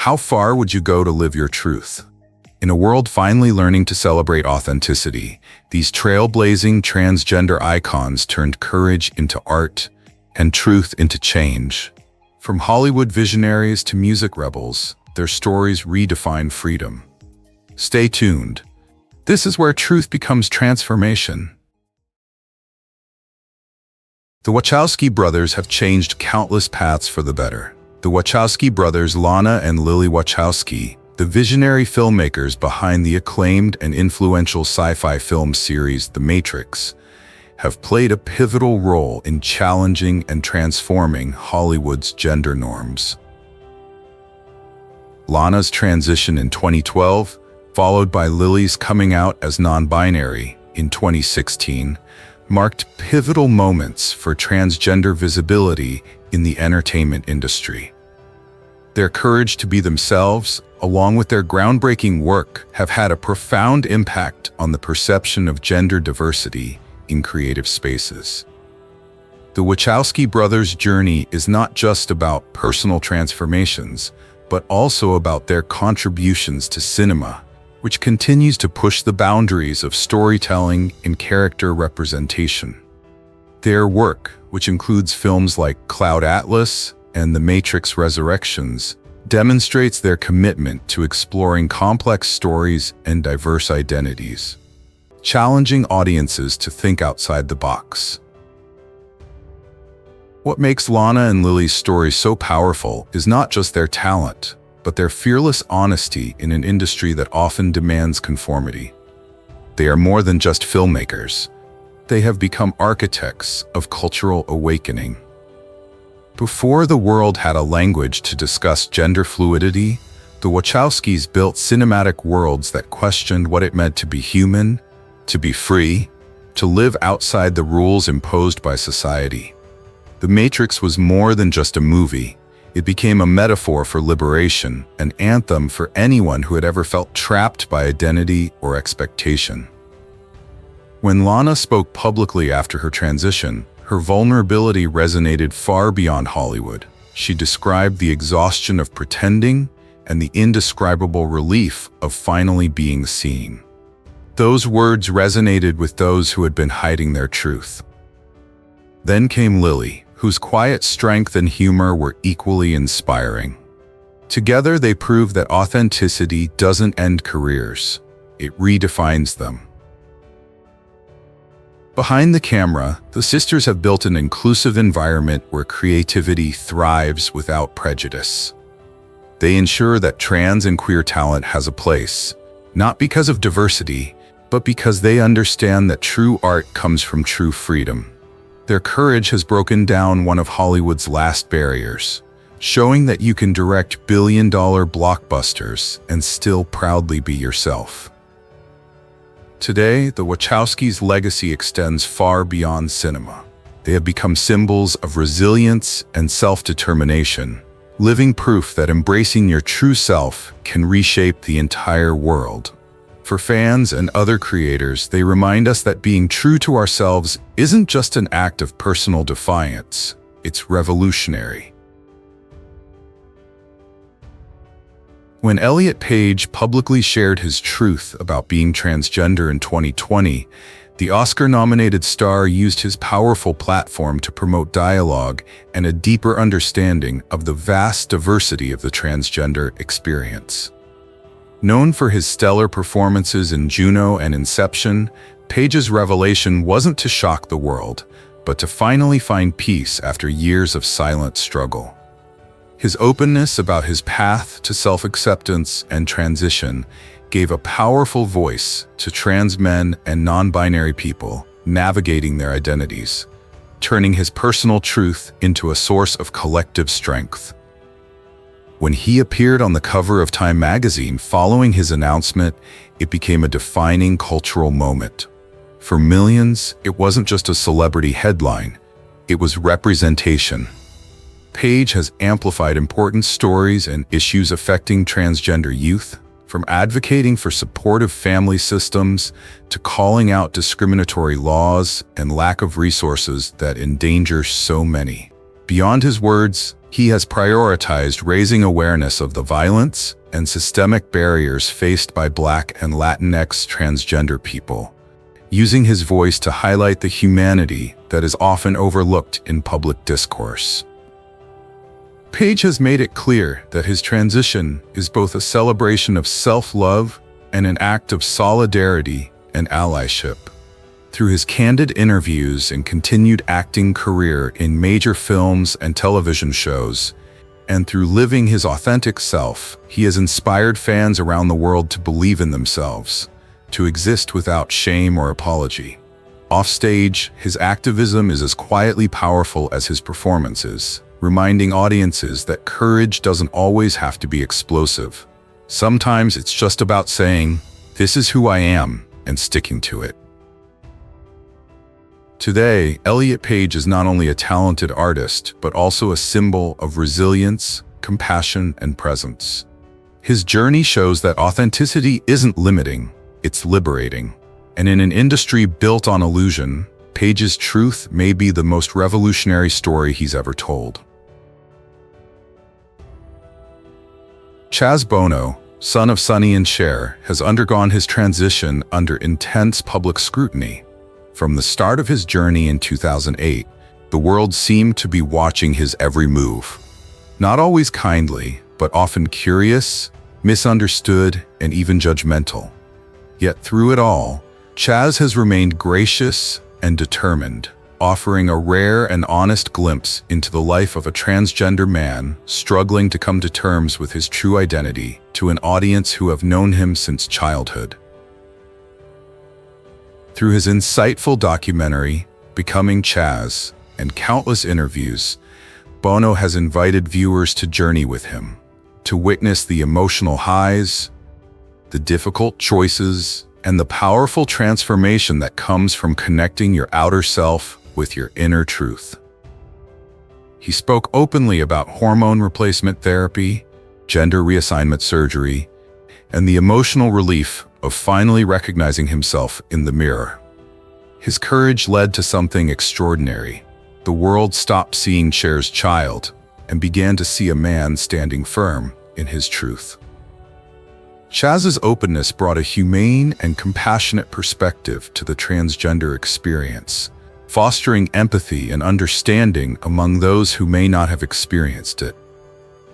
How far would you go to live your truth? In a world finally learning to celebrate authenticity, these trailblazing transgender icons turned courage into art and truth into change. From Hollywood visionaries to music rebels, their stories redefine freedom. Stay tuned. This is where truth becomes transformation. The Wachowski brothers have changed countless paths for the better. The Wachowski brothers, Lana and Lilly Wachowski, the visionary filmmakers behind the acclaimed and influential sci-fi film series The Matrix, have played a pivotal role in challenging and transforming Hollywood's gender norms. Lana's transition in 2012, followed by Lilly's coming out as non-binary in 2016, marked pivotal moments for transgender visibility in the entertainment industry. Their courage to be themselves, along with their groundbreaking work, have had a profound impact on the perception of gender diversity in creative spaces. The Wachowski brothers' journey is not just about personal transformations, but also about their contributions to cinema, which continues to push the boundaries of storytelling and character representation. Their work, which includes films like Cloud Atlas and The Matrix Resurrections, demonstrates their commitment to exploring complex stories and diverse identities, challenging audiences to think outside the box. What makes Lana and Lilly's story so powerful is not just their talent, but their fearless honesty in an industry that often demands conformity. They are more than just filmmakers. They have become architects of cultural awakening. Before the world had a language to discuss gender fluidity, the Wachowskis built cinematic worlds that questioned what it meant to be human, to be free, to live outside the rules imposed by society. The Matrix was more than just a movie. It became a metaphor for liberation, an anthem for anyone who had ever felt trapped by identity or expectation. When Lana spoke publicly after her transition, her vulnerability resonated far beyond Hollywood. She described the exhaustion of pretending and the indescribable relief of finally being seen. Those words resonated with those who had been hiding their truth. Then came Lilly, whose quiet strength and humor were equally inspiring. Together, they proved that authenticity doesn't end careers, it redefines them. Behind the camera, the sisters have built an inclusive environment where creativity thrives without prejudice. They ensure that trans and queer talent has a place, not because of diversity, but because they understand that true art comes from true freedom. Their courage has broken down one of Hollywood's last barriers, showing that you can direct billion-dollar blockbusters and still proudly be yourself. Today, the Wachowskis' legacy extends far beyond cinema. They have become symbols of resilience and self-determination, living proof that embracing your true self can reshape the entire world. For fans and other creators, they remind us that being true to ourselves isn't just an act of personal defiance, it's revolutionary. When Elliot Page publicly shared his truth about being transgender in 2020, the Oscar-nominated star used his powerful platform to promote dialogue and a deeper understanding of the vast diversity of the transgender experience. Known for his stellar performances in Juno and Inception, Page's revelation wasn't to shock the world, but to finally find peace after years of silent struggle. His openness about his path to self-acceptance and transition gave a powerful voice to trans men and non-binary people navigating their identities, turning his personal truth into a source of collective strength. When he appeared on the cover of Time magazine following his announcement, it became a defining cultural moment. For millions, it wasn't just a celebrity headline, it was representation. Page has amplified important stories and issues affecting transgender youth, from advocating for supportive family systems to calling out discriminatory laws and lack of resources that endanger so many. Beyond his words, He has prioritized raising awareness of the violence and systemic barriers faced by Black and Latinx transgender people, using his voice to highlight the humanity that is often overlooked in public discourse. Page has made it clear that his transition is both a celebration of self-love and an act of solidarity and allyship. Through his candid interviews and continued acting career in major films and television shows, and through living his authentic self, he has inspired fans around the world to believe in themselves, to exist without shame or apology. Offstage, his activism is as quietly powerful as his performances, reminding audiences that courage doesn't always have to be explosive. Sometimes it's just about saying, "This is who I am," and sticking to it. Today, Elliot Page is not only a talented artist, but also a symbol of resilience, compassion, and presence. His journey shows that authenticity isn't limiting, it's liberating. And in an industry built on illusion, Page's truth may be the most revolutionary story he's ever told. Chaz Bono, son of Sonny and Cher, has undergone his transition under intense public scrutiny. From the start of his journey in 2008, the world seemed to be watching his every move. Not always kindly, but often curious, misunderstood, and even judgmental. Yet through it all, Chaz has remained gracious and determined, offering a rare and honest glimpse into the life of a transgender man struggling to come to terms with his true identity to an audience who have known him since childhood. Through his insightful documentary, Becoming Chaz, and countless interviews, Bono has invited viewers to journey with him, to witness the emotional highs, the difficult choices, and the powerful transformation that comes from connecting your outer self with your inner truth. He spoke openly about hormone replacement therapy, gender reassignment surgery, and the emotional relief of finally recognizing himself in the mirror. His courage led to something extraordinary. The world stopped seeing Cher's child and began to see a man standing firm in his truth. Chaz's openness brought a humane and compassionate perspective to the transgender experience, fostering empathy and understanding among those who may not have experienced it.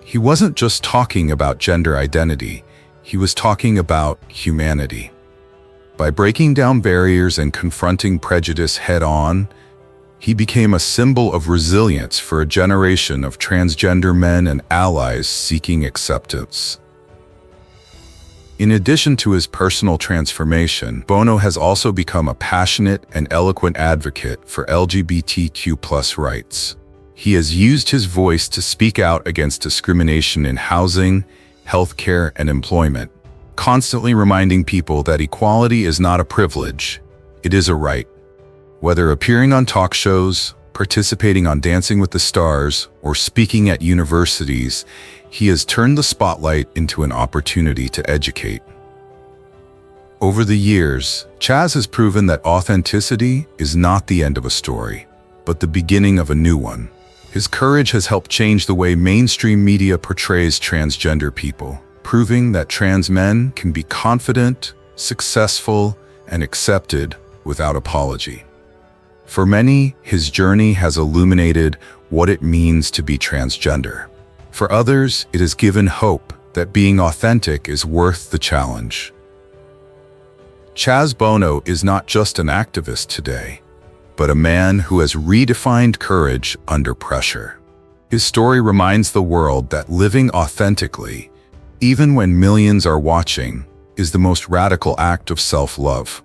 He wasn't just talking about gender identity, he was talking about humanity. By breaking down barriers and confronting prejudice head-on, he became a symbol of resilience for a generation of transgender men and allies seeking acceptance. In addition to his personal transformation, Bono has also become a passionate and eloquent advocate for LGBTQ+ rights. He has used his voice to speak out against discrimination in housing, healthcare, and employment, constantly reminding people that equality is not a privilege, it is a right. Whether appearing on talk shows, participating on Dancing with the Stars, or speaking at universities, he has turned the spotlight into an opportunity to educate. Over the years, Chaz has proven that authenticity is not the end of a story, but the beginning of a new one. His courage has helped change the way mainstream media portrays transgender people, proving that trans men can be confident, successful, and accepted without apology. For many, his journey has illuminated what it means to be transgender. For others, it has given hope that being authentic is worth the challenge. Chaz Bono is not just an activist today, but a man who has redefined courage under pressure. His story reminds the world that living authentically, even when millions are watching, is the most radical act of self-love.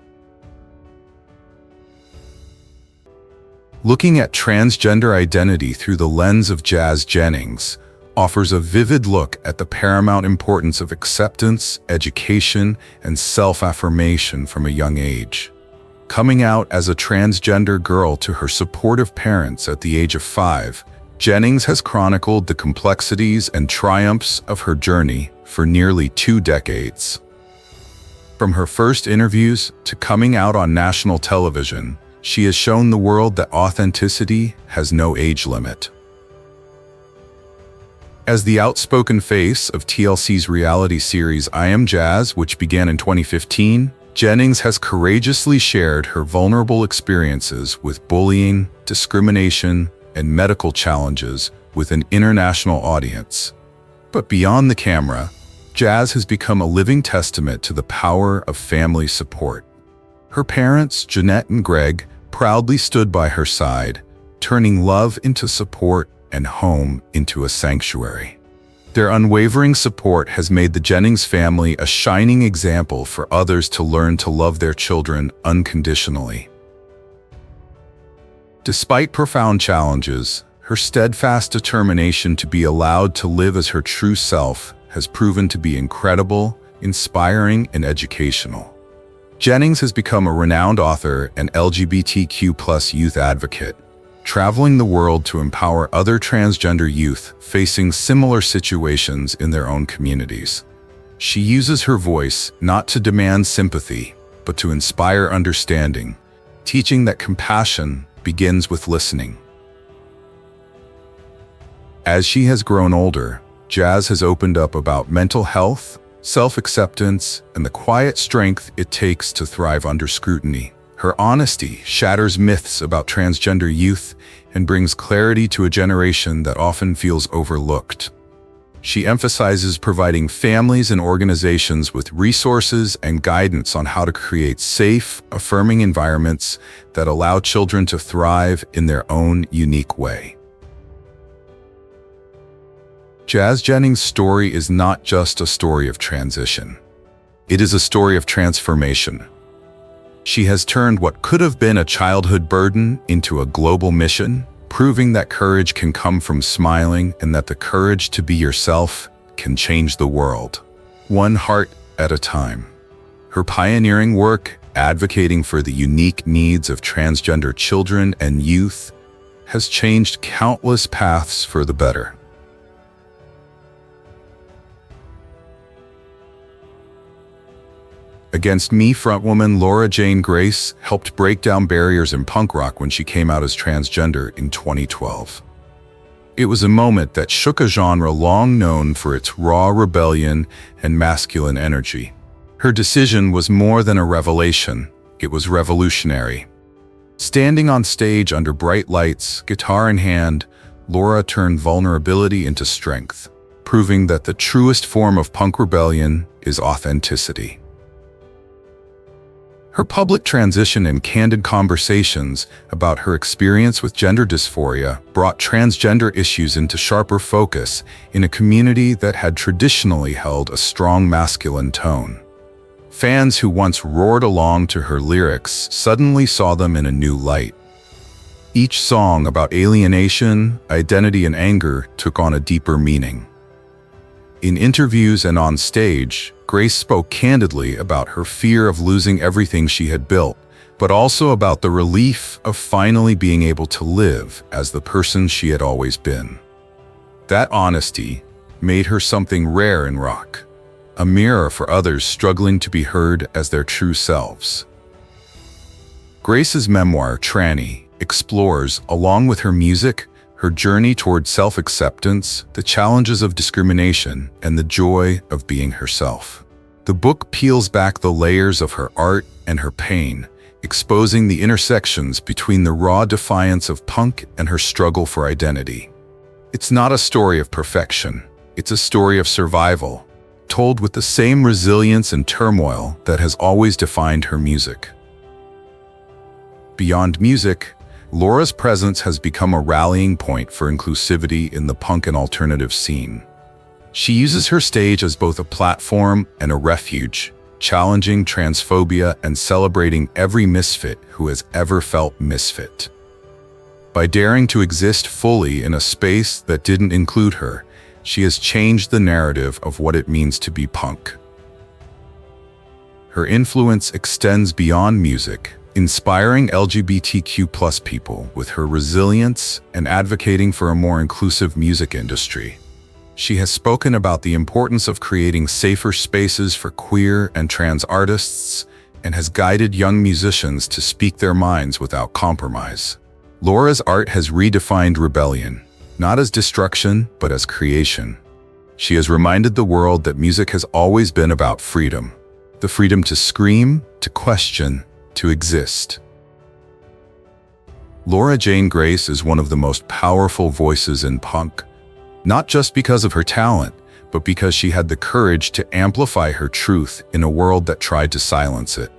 Looking at transgender identity through the lens of Jennings offers a vivid look at the paramount importance of acceptance, education, and self-affirmation from a young age. Coming out as a transgender girl to her supportive parents at the age of 5, Jennings has chronicled the complexities and triumphs of her journey for nearly 2 decades. From her first interviews to coming out on national television, she has shown the world that authenticity has no age limit. As the outspoken face of TLC's reality series I Am Jazz, which began in 2015, Jennings has courageously shared her vulnerable experiences with bullying, discrimination, and medical challenges with an international audience. But beyond the camera, Jazz has become a living testament to the power of family support. Her parents, Jeanette and Greg, proudly stood by her side, turning love into support and home into a sanctuary. Their unwavering support has made the Jennings family a shining example for others to learn to love their children unconditionally. Despite profound challenges, her steadfast determination to be allowed to live as her true self has proven to be incredible, inspiring, and educational. Jennings has become a renowned author and LGBTQ+ youth advocate, traveling the world to empower other transgender youth facing similar situations in their own communities. She uses her voice not to demand sympathy, but to inspire understanding, teaching that compassion begins with listening. As she has grown older, Jazz has opened up about mental health, self-acceptance, and the quiet strength it takes to thrive under scrutiny. Her honesty shatters myths about transgender youth and brings clarity to a generation that often feels overlooked. She emphasizes providing families and organizations with resources and guidance on how to create safe, affirming environments that allow children to thrive in their own unique way. Jazz Jennings' story is not just a story of transition. It is a story of transformation. She has turned what could have been a childhood burden into a global mission, proving that courage can come from smiling and that the courage to be yourself can change the world, one heart at a time. Her pioneering work, advocating for the unique needs of transgender children and youth, has changed countless paths for the better. Against Me frontwoman Laura Jane Grace helped break down barriers in punk rock when she came out as transgender in 2012. It was a moment that shook a genre long known for its raw rebellion and masculine energy. Her decision was more than a revelation, it was revolutionary. Standing on stage under bright lights, guitar in hand, Laura turned vulnerability into strength, proving that the truest form of punk rebellion is authenticity. Her public transition and candid conversations about her experience with gender dysphoria brought transgender issues into sharper focus in a community that had traditionally held a strong masculine tone. Fans who once roared along to her lyrics suddenly saw them in a new light. Each song about alienation, identity, and anger took on a deeper meaning. In interviews and on stage, Grace spoke candidly about her fear of losing everything she had built, but also about the relief of finally being able to live as the person she had always been. That honesty made her something rare in rock, a mirror for others struggling to be heard as their true selves. Grace's memoir, Tranny, explores, along with her music, her journey toward self-acceptance, the challenges of discrimination, and the joy of being herself. The book peels back the layers of her art and her pain, exposing the intersections between the raw defiance of punk and her struggle for identity. It's not a story of perfection, it's a story of survival, told with the same resilience and turmoil that has always defined her music. Beyond music, Laura's presence has become a rallying point for inclusivity in the punk and alternative scene. She uses her stage as both a platform and a refuge, challenging transphobia and celebrating every misfit who has ever felt misfit. By daring to exist fully in a space that didn't include her, she has changed the narrative of what it means to be punk. Her influence extends beyond music, inspiring LGBTQ+ people with her resilience and advocating for a more inclusive music industry. She has spoken about the importance of creating safer spaces for queer and trans artists and has guided young musicians to speak their minds without compromise. Laura's art has redefined rebellion, not as destruction, but as creation. She has reminded the world that music has always been about freedom. The freedom to scream, to question, to exist. Laura Jane Grace is one of the most powerful voices in punk, not just because of her talent, but because she had the courage to amplify her truth in a world that tried to silence it.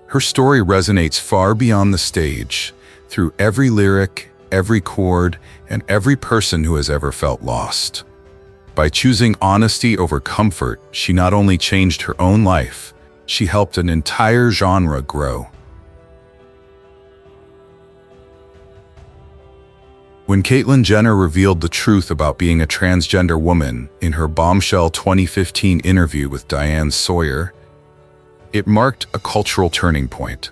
Her story resonates far beyond the stage, through every lyric, every chord, and every person who has ever felt lost. By choosing honesty over comfort, she not only changed her own life, she helped an entire genre grow. When Caitlyn Jenner revealed the truth about being a transgender woman in her bombshell 2015 interview with Diane Sawyer, it marked a cultural turning point.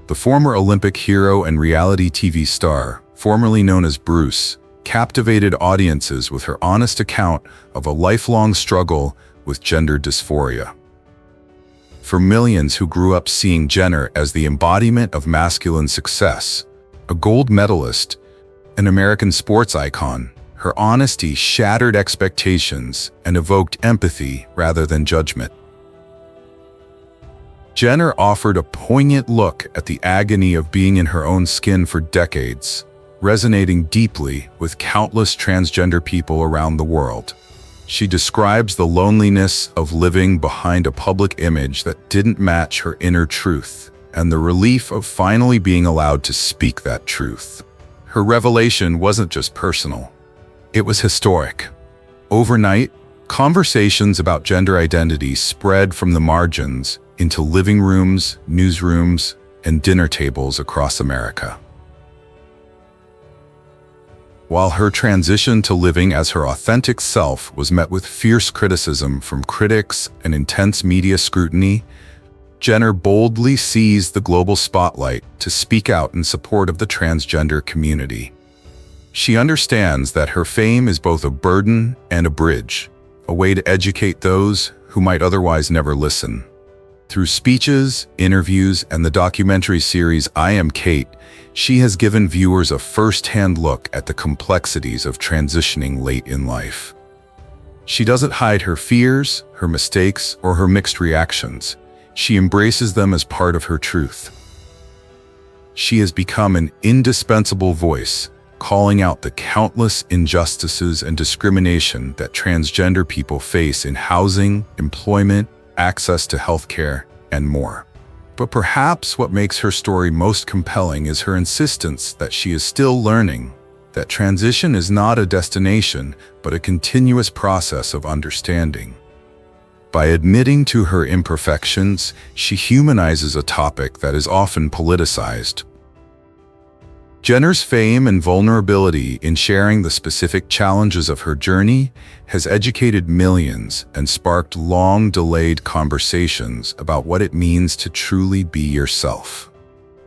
The former Olympic hero and reality TV star, formerly known as Bruce, captivated audiences with her honest account of a lifelong struggle with gender dysphoria. For millions who grew up seeing Jenner as the embodiment of masculine success, a gold medalist, an American sports icon, her honesty shattered expectations and evoked empathy rather than judgment. Jenner offered a poignant look at the agony of being in her own skin for decades, resonating deeply with countless transgender people around the world. She describes the loneliness of living behind a public image that didn't match her inner truth, and the relief of finally being allowed to speak that truth. Her revelation wasn't just personal, it was historic. Overnight, conversations about gender identity spread from the margins into living rooms, newsrooms, and dinner tables across America. While her transition to living as her authentic self was met with fierce criticism from critics and intense media scrutiny, Jenner boldly seized the global spotlight to speak out in support of the transgender community. She understands that her fame is both a burden and a bridge, a way to educate those who might otherwise never listen. Through speeches, interviews, and the documentary series I Am Kate, she has given viewers a first-hand look at the complexities of transitioning late in life. She doesn't hide her fears, her mistakes, or her mixed reactions. She embraces them as part of her truth. She has become an indispensable voice, calling out the countless injustices and discrimination that transgender people face in housing, employment, access to healthcare, and more. But perhaps what makes her story most compelling is her insistence that she is still learning, that transition is not a destination, but a continuous process of understanding. By admitting to her imperfections, she humanizes a topic that is often politicized. Jenner's fame and vulnerability in sharing the specific challenges of her journey has educated millions and sparked long-delayed conversations about what it means to truly be yourself.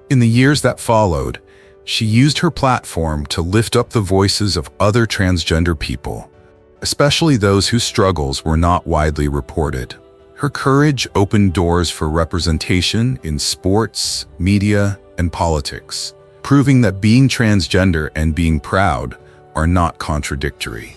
In the years that followed, she used her platform to lift up the voices of other transgender people, especially those whose struggles were not widely reported. Her courage opened doors for representation in sports, media, and politics, proving that being transgender and being proud are not contradictory.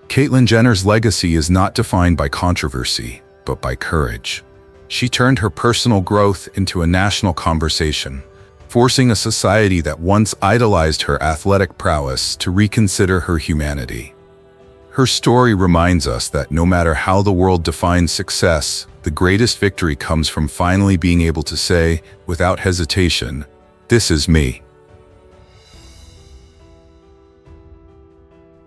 Caitlyn Jenner's legacy is not defined by controversy, but by courage. She turned her personal growth into a national conversation, forcing a society that once idolized her athletic prowess to reconsider her humanity. Her story reminds us that no matter how the world defines success, the greatest victory comes from finally being able to say, without hesitation, "This is me."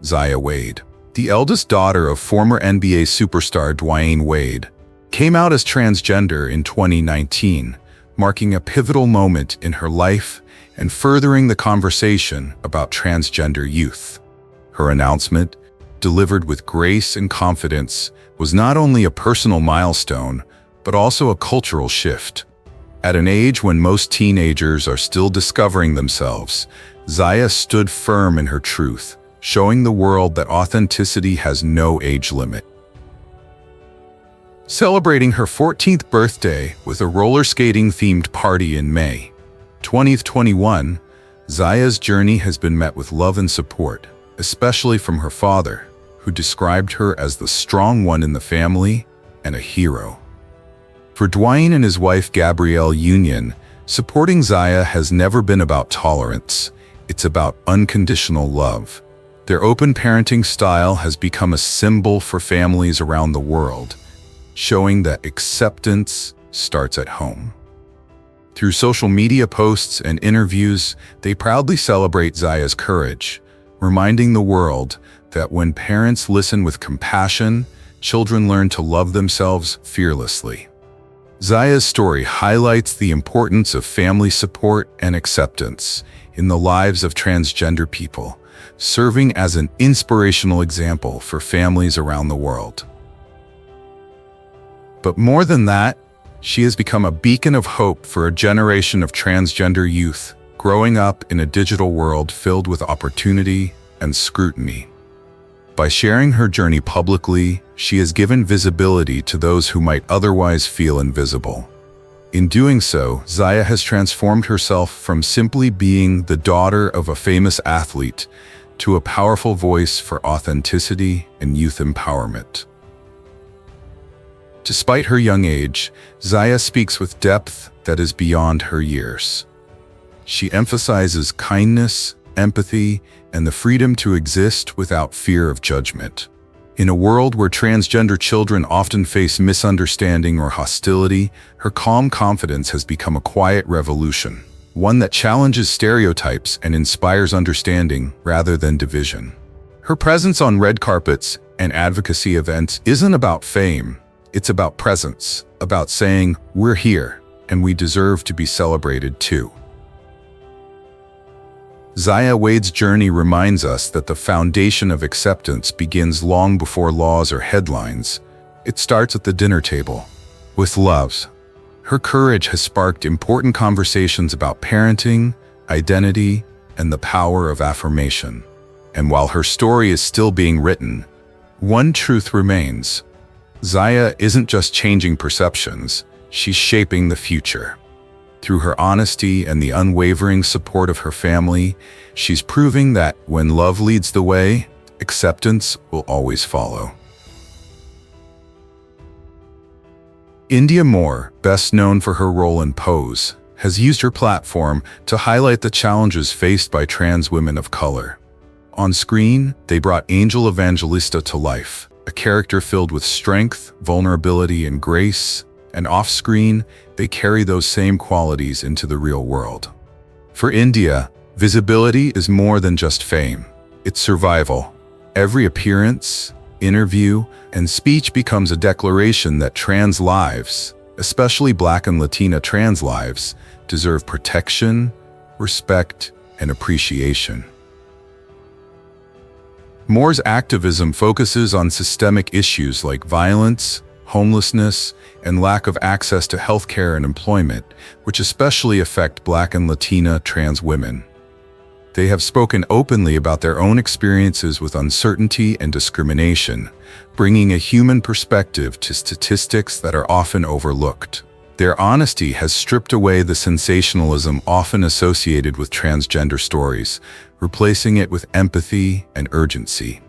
Zaya Wade, the eldest daughter of former NBA superstar Dwyane Wade, came out as transgender in 2019, marking a pivotal moment in her life and furthering the conversation about transgender youth. Her announcement, delivered with grace and confidence, was not only a personal milestone, but also a cultural shift. At an age when most teenagers are still discovering themselves, Zaya stood firm in her truth, showing the world that authenticity has no age limit. Celebrating her 14th birthday with a roller skating-themed party in May 2021, Zaya's journey has been met with love and support, especially from her father, who described her as the strong one in the family and a hero. For Dwayne and his wife Gabrielle Union, supporting Zaya has never been about tolerance. It's about unconditional love. Their open parenting style has become a symbol for families around the world, showing that acceptance starts at home. Through social media posts and interviews, they proudly celebrate Zaya's courage, reminding the world that when parents listen with compassion, children learn to love themselves fearlessly. Zaya's story highlights the importance of family support and acceptance in the lives of transgender people, serving as an inspirational example for families around the world. But more than that, she has become a beacon of hope for a generation of transgender youth growing up in a digital world filled with opportunity and scrutiny. By sharing her journey publicly, she has given visibility to those who might otherwise feel invisible. In doing so, Zaya has transformed herself from simply being the daughter of a famous athlete to a powerful voice for authenticity and youth empowerment. Despite her young age, Zaya speaks with depth that is beyond her years. She emphasizes kindness, empathy, and the freedom to exist without fear of judgment. In a world where transgender children often face misunderstanding or hostility, her calm confidence has become a quiet revolution, one that challenges stereotypes and inspires understanding rather than division. Her presence on red carpets and advocacy events isn't about fame, it's about presence, about saying, "We're here, and we deserve to be celebrated too." Zaya Wade's journey reminds us that the foundation of acceptance begins long before laws or headlines. It starts at the dinner table, with love. Her courage has sparked important conversations about parenting, identity, and the power of affirmation. And while her story is still being written, one truth remains. Zaya isn't just changing perceptions, she's shaping the future. Through her honesty and the unwavering support of her family, she's proving that when love leads the way, acceptance will always follow. Indya Moore, best known for her role in Pose, has used her platform to highlight the challenges faced by trans women of color. On screen, they brought Angel Evangelista to life, a character filled with strength, vulnerability, and grace, and off-screen, they carry those same qualities into the real world. For Indya, visibility is more than just fame. It's survival. Every appearance, interview, and speech becomes a declaration that trans lives, especially Black and Latina trans lives, deserve protection, respect, and appreciation. Moore's activism focuses on systemic issues like violence, homelessness, and lack of access to healthcare and employment, which especially affect Black and Latina trans women. They have spoken openly about their own experiences with uncertainty and discrimination, bringing a human perspective to statistics that are often overlooked. Their honesty has stripped away the sensationalism often associated with transgender stories, replacing it with empathy and urgency.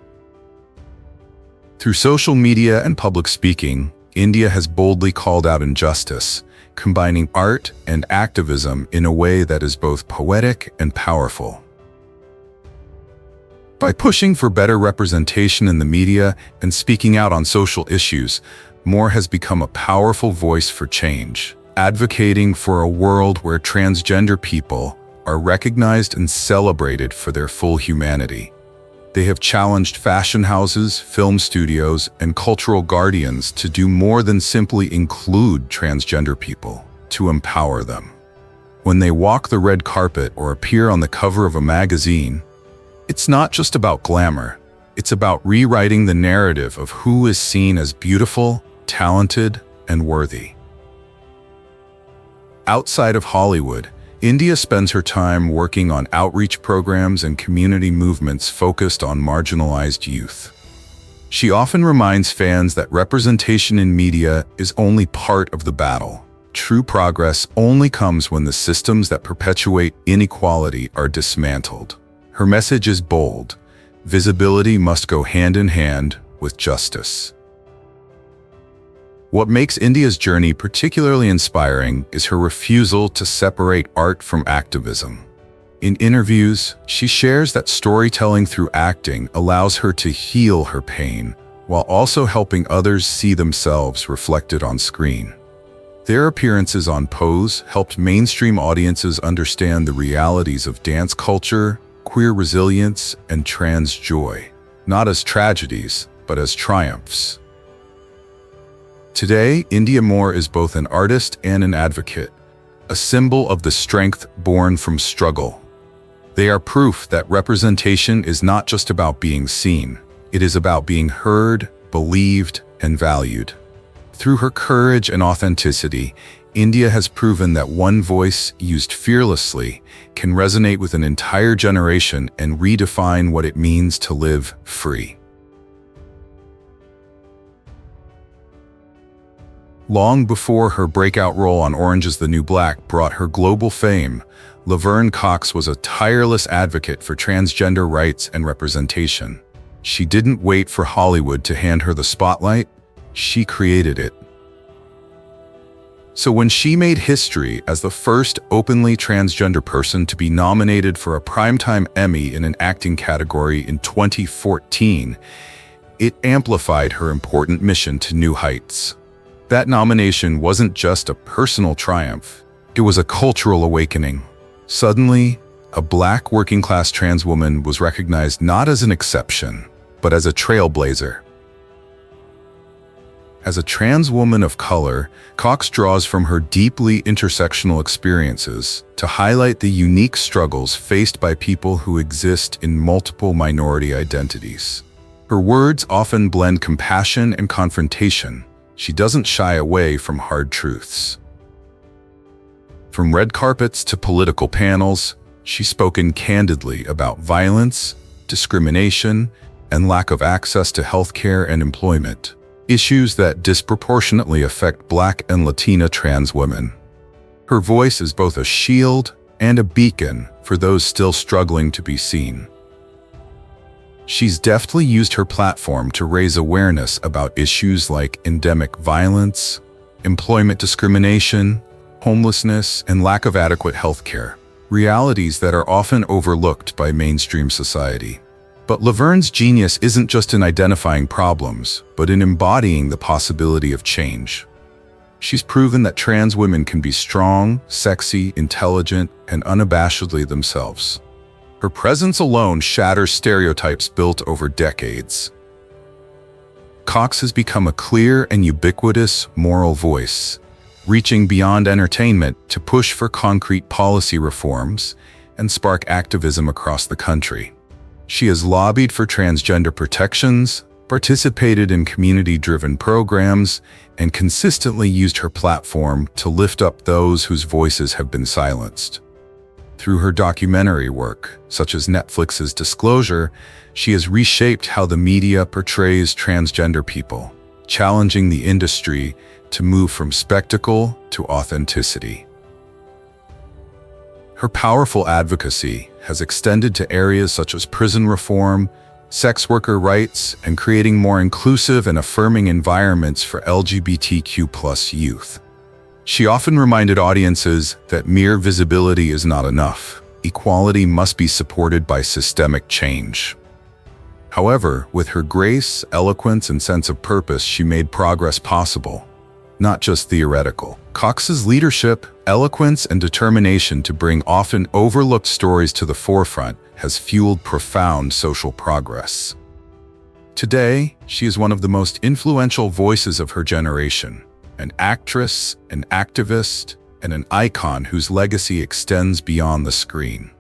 Through social media and public speaking, Indya has boldly called out injustice, combining art and activism in a way that is both poetic and powerful. By pushing for better representation in the media and speaking out on social issues, Moore has become a powerful voice for change, advocating for a world where transgender people are recognized and celebrated for their full humanity. They have challenged fashion houses, film studios, and cultural guardians to do more than simply include transgender people, to empower them. When they walk the red carpet or appear on the cover of a magazine, it's not just about glamour, it's about rewriting the narrative of who is seen as beautiful, talented, and worthy. Outside of Hollywood, Indya spends her time working on outreach programs and community movements focused on marginalized youth. She often reminds fans that representation in media is only part of the battle. True progress only comes when the systems that perpetuate inequality are dismantled. Her message is bold. Visibility must go hand in hand with justice. What makes Indya's journey particularly inspiring is her refusal to separate art from activism. In interviews, she shares that storytelling through acting allows her to heal her pain, while also helping others see themselves reflected on screen. Their appearances on Pose helped mainstream audiences understand the realities of dance culture, queer resilience, and trans joy, not as tragedies, but as triumphs. Today, Indya Moore is both an artist and an advocate, a symbol of the strength born from struggle. They are proof that representation is not just about being seen, it is about being heard, believed, and valued. Through her courage and authenticity, Indya has proven that one voice used fearlessly can resonate with an entire generation and redefine what it means to live free. Long before her breakout role on Orange is the New Black brought her global fame, Laverne Cox was a tireless advocate for transgender rights and representation. She didn't wait for Hollywood to hand her the spotlight, she created it. So when she made history as the first openly transgender person to be nominated for a Primetime Emmy in an acting category in 2014, it amplified her important mission to new heights. That nomination wasn't just a personal triumph, it was a cultural awakening. Suddenly, a Black working-class trans woman was recognized not as an exception, but as a trailblazer. As a trans woman of color, Cox draws from her deeply intersectional experiences to highlight the unique struggles faced by people who exist in multiple minority identities. Her words often blend compassion and confrontation. She doesn't shy away from hard truths. From red carpets to political panels, she's spoken candidly about violence, discrimination, and lack of access to healthcare and employment, issues that disproportionately affect Black and Latina trans women. Her voice is both a shield and a beacon for those still struggling to be seen. She's deftly used her platform to raise awareness about issues like endemic violence, employment discrimination, homelessness, and lack of adequate healthcare, realities that are often overlooked by mainstream society. But Laverne's genius isn't just in identifying problems, but in embodying the possibility of change. She's proven that trans women can be strong, sexy, intelligent, and unabashedly themselves. Her presence alone shatters stereotypes built over decades. Cox has become a clear and ubiquitous moral voice, reaching beyond entertainment to push for concrete policy reforms and spark activism across the country. She has lobbied for transgender protections, participated in community-driven programs, and consistently used her platform to lift up those whose voices have been silenced. Through her documentary work, such as Netflix's Disclosure, she has reshaped how the media portrays transgender people, challenging the industry to move from spectacle to authenticity. Her powerful advocacy has extended to areas such as prison reform, sex worker rights, and creating more inclusive and affirming environments for LGBTQ+ youth. She often reminded audiences that mere visibility is not enough. Equality must be supported by systemic change. However, with her grace, eloquence, and sense of purpose, she made progress possible, not just theoretical. Cox's leadership, eloquence, and determination to bring often overlooked stories to the forefront has fueled profound social progress. Today, she is one of the most influential voices of her generation, an actress, an activist, and an icon whose legacy extends beyond the screen.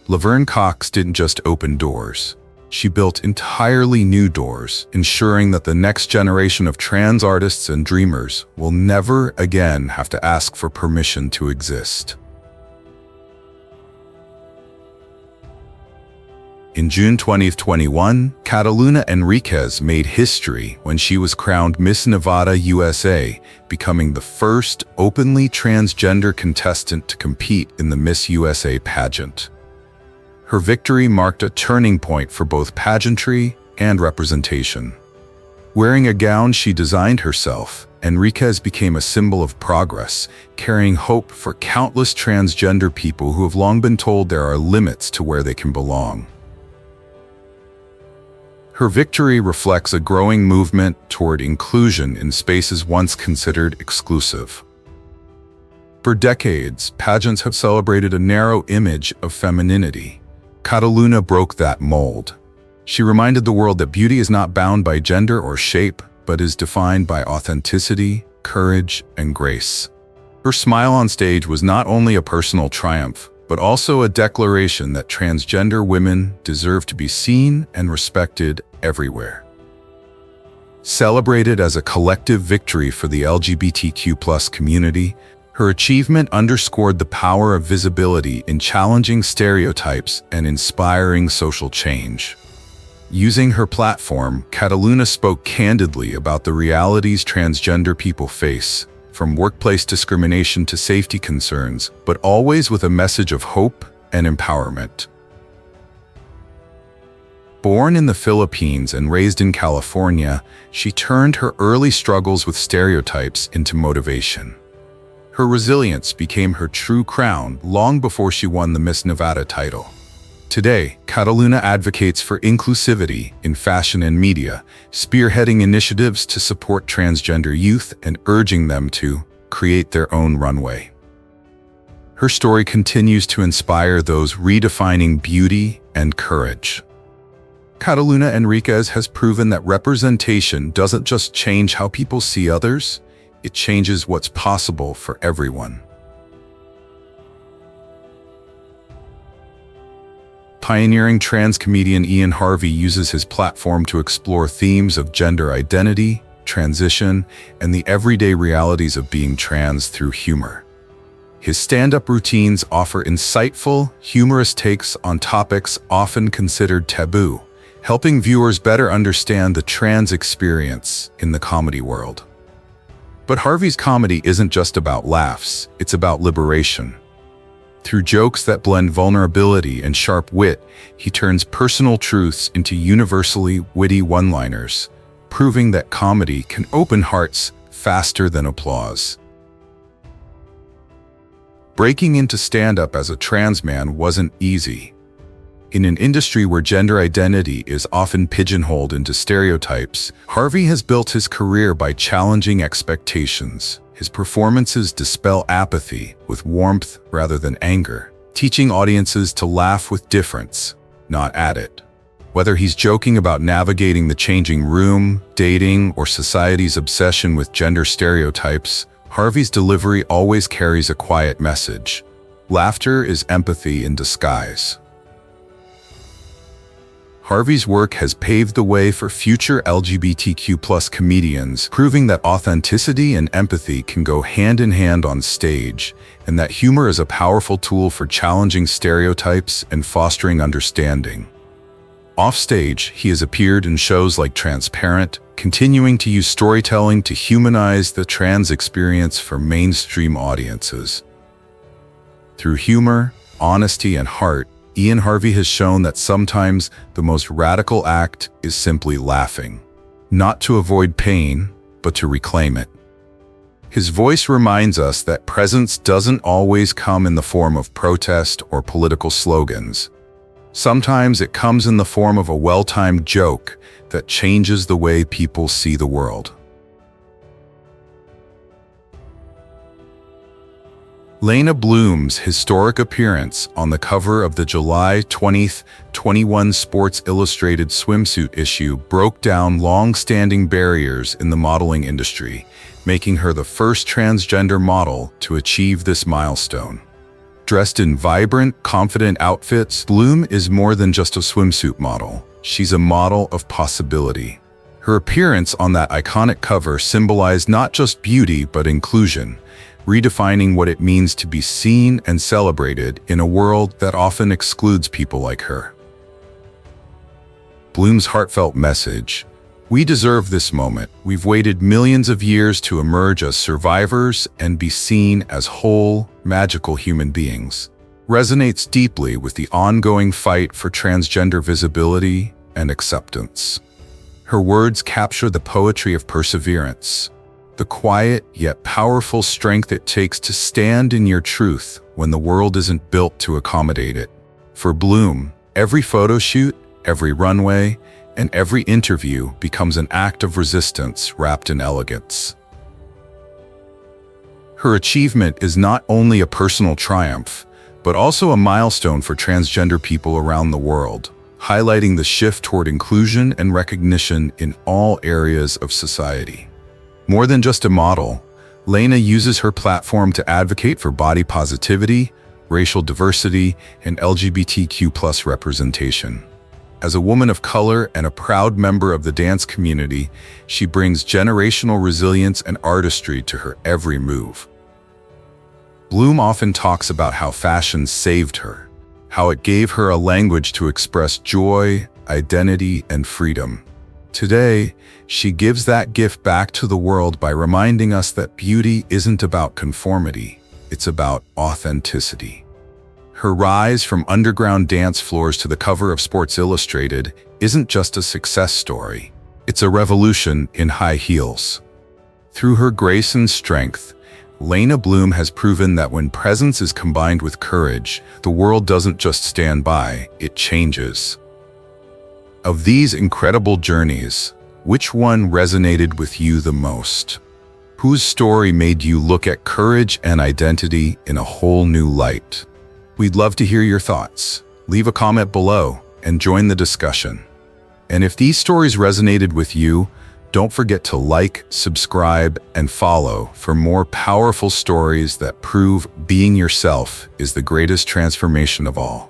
Laverne Cox didn't just open doors. She built entirely new doors, ensuring that the next generation of trans artists and dreamers will never again have to ask for permission to exist. In June 2021, Kataluna Enriquez made history when she was crowned Miss Nevada USA, becoming the first openly transgender contestant to compete in the Miss USA pageant. Her victory marked a turning point for both pageantry and representation. Wearing a gown she designed herself, Enriquez became a symbol of progress, carrying hope for countless transgender people who have long been told there are limits to where they can belong. Her victory reflects a growing movement toward inclusion in spaces once considered exclusive. For decades, pageants have celebrated a narrow image of femininity. Kataluna broke that mold. She reminded the world that beauty is not bound by gender or shape, but is defined by authenticity, courage, and grace. Her smile on stage was not only a personal triumph, but also a declaration that transgender women deserve to be seen and respected everywhere. Celebrated as a collective victory for the LGBTQ+ community, her achievement underscored the power of visibility in challenging stereotypes and inspiring social change. Using her platform, Kataluna spoke candidly about the realities transgender people face, from workplace discrimination to safety concerns, but always with a message of hope and empowerment. Born in the Philippines and raised in California, she turned her early struggles with stereotypes into motivation. Her resilience became her true crown long before she won the Miss Nevada title. Today, Kataluna advocates for inclusivity in fashion and media, spearheading initiatives to support transgender youth and urging them to create their own runway. Her story continues to inspire those redefining beauty and courage. Kataluna Enriquez has proven that representation doesn't just change how people see others, it changes what's possible for everyone. Pioneering trans comedian Harvie uses his platform to explore themes of gender identity, transition, and the everyday realities of being trans through humor. His stand-up routines offer insightful, humorous takes on topics often considered taboo, helping viewers better understand the trans experience in the comedy world. But Harvie's comedy isn't just about laughs, it's about liberation. Through jokes that blend vulnerability and sharp wit, he turns personal truths into universally witty one-liners, proving that comedy can open hearts faster than applause. Breaking into stand-up as a trans man wasn't easy. In an industry where gender identity is often pigeonholed into stereotypes, Harvie has built his career by challenging expectations. His performances dispel apathy with warmth rather than anger, teaching audiences to laugh with difference, not at it. Whether he's joking about navigating the changing room, dating, or society's obsession with gender stereotypes, Harvie's delivery always carries a quiet message. Laughter is empathy in disguise. Harvie's work has paved the way for future LGBTQ+ comedians, proving that authenticity and empathy can go hand in hand on stage, and that humor is a powerful tool for challenging stereotypes and fostering understanding. Offstage, he has appeared in shows like Transparent, continuing to use storytelling to humanize the trans experience for mainstream audiences. Through humor, honesty, and heart, Harvie has shown that sometimes the most radical act is simply laughing, not to avoid pain, but to reclaim it. His voice reminds us that presence doesn't always come in the form of protest or political slogans. Sometimes it comes in the form of a well-timed joke that changes the way people see the world. Leyna Bloom's historic appearance on the cover of the July 2021 Sports Illustrated swimsuit issue broke down long-standing barriers in the modeling industry, making her the first transgender model to achieve this milestone. Dressed in vibrant, confident outfits, Bloom is more than just a swimsuit model. She's a model of possibility. Her appearance on that iconic cover symbolized not just beauty but inclusion, redefining what it means to be seen and celebrated in a world that often excludes people like her. Bloom's heartfelt message, "We deserve this moment. We've waited millions of years to emerge as survivors and be seen as whole, magical human beings," resonates deeply with the ongoing fight for transgender visibility and acceptance. Her words capture the poetry of perseverance, the quiet yet powerful strength it takes to stand in your truth when the world isn't built to accommodate it. For Bloom, every photo shoot, every runway, and every interview becomes an act of resistance wrapped in elegance. Her achievement is not only a personal triumph, but also a milestone for transgender people around the world, highlighting the shift toward inclusion and recognition in all areas of society. More than just a model, Leyna uses her platform to advocate for body positivity, racial diversity, and LGBTQ+ representation. As a woman of color and a proud member of the dance community, she brings generational resilience and artistry to her every move. Bloom often talks about how fashion saved her, how it gave her a language to express joy, identity, and freedom. Today, she gives that gift back to the world by reminding us that beauty isn't about conformity, it's about authenticity. Her rise from underground dance floors to the cover of Sports Illustrated isn't just a success story, it's a revolution in high heels. Through her grace and strength, Leyna Bloom has proven that when presence is combined with courage, the world doesn't just stand by, it changes. Of these incredible journeys, which one resonated with you the most? Whose story made you look at courage and identity in a whole new light? We'd love to hear your thoughts. Leave a comment below and join the discussion. And if these stories resonated with you, don't forget to like, subscribe, and follow for more powerful stories that prove being yourself is the greatest transformation of all.